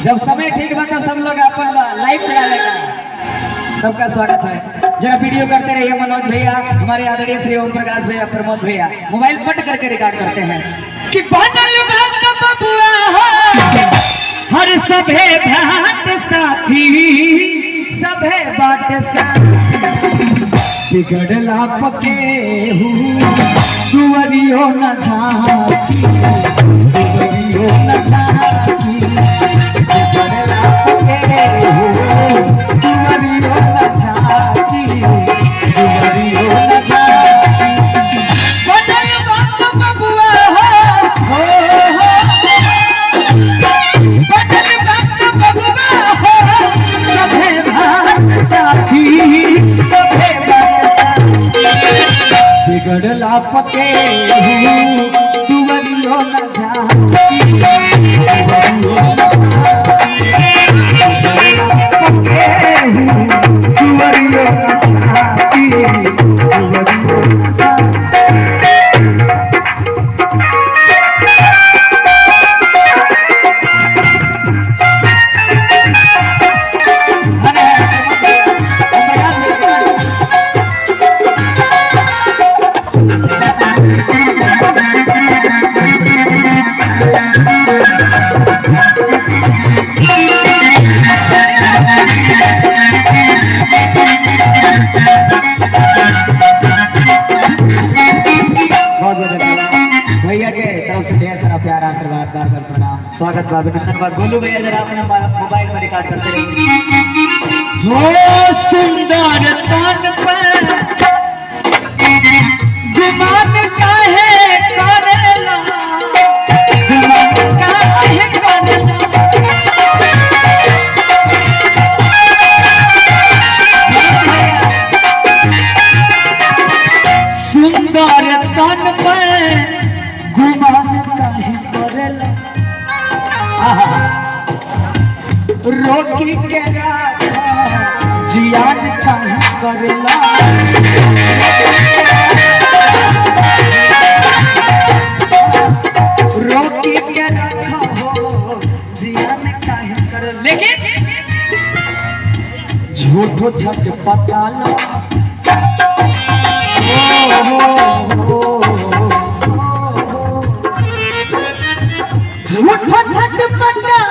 जब समय ठीक बा तो सब लोग अपन लाइव चला लेगा। सबका स्वागत है। जरा वीडियो करते रहिए मनोज भैया, हमारे आदरणीय श्री ओम प्रकाश भैया, प्रमोद भैया मोबाइल पट करके रिकॉर्ड करते हैं कि बनल बबुआ हर सभे भाट साथी सभे बाट साथी बिगड़ला पके दुवरियो न झाकी दुवरियो न झाकी बिगड़ला पके दुवरियो न झाकी दुवरियो न झाकी बनल बबुआ हो बनल बबुआ हो सभे भाट साथी सभे बिगड़ला पके दुवरियो न झाकी दुवरियो न दुवरियो न झाकी दुवरियो भैया के तरफ से ढेर सारा प्यार आशीर्वाद बार बार प्रणाम स्वागत बा अभिनंदन बा। बोलू भैया जरा अपना मोबाइल में रिकॉर्ड करते रहिए। हो सुंदर तन पर गुमान काहे करेला गुमान काहे करेला सुंदर तन पर गुमान काहे करेला रोकी के राखा जियान काहे करेला रोकी के रखा हो जियान काहे करेला लेकिन झूठो छट पटाला झूठो छट पटाला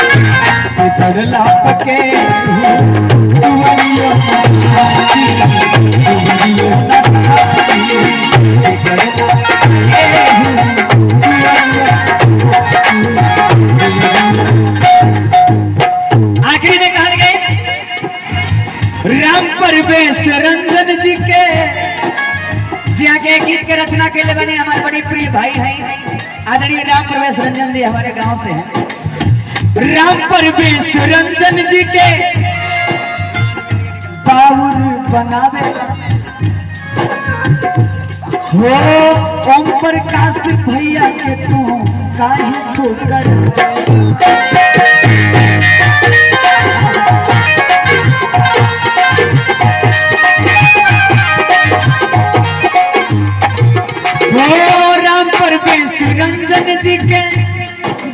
बिगड़ला पके दुवरियो न झाकी दुवरियो न झाकी बिगड़ला आखिरी में कहा गई राम परवेश रंजन जी के जिया के गीत के रचना के लिए बने हमारे बड़े प्रिय भाई हैं आदरणीय राम परवेश रंजन जी हमारे गांव से हैं। राम परवेश रंजन जी के बाउर बनावे हो ओम प्रकाश भैया के तू काहे को कर हो राम परवेश रंजन जी के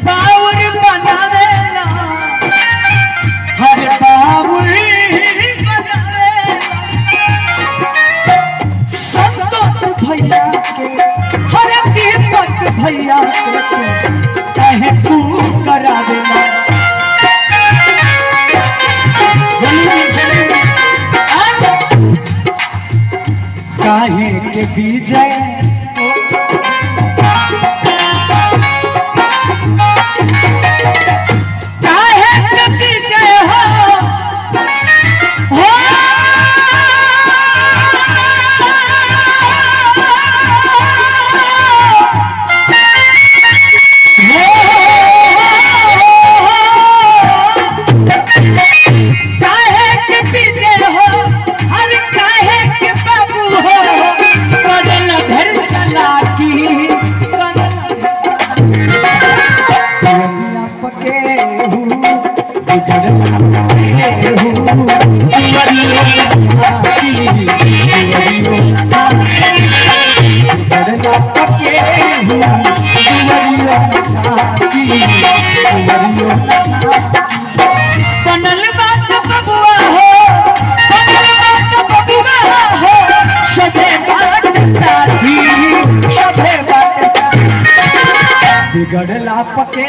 बाउर बनावेला हर बाउर बनावेला संतोष भैया के हर दीपक भैया के कहे तू करा देला काहे के विजय काहे के पीछे हो हर काहे के चाप के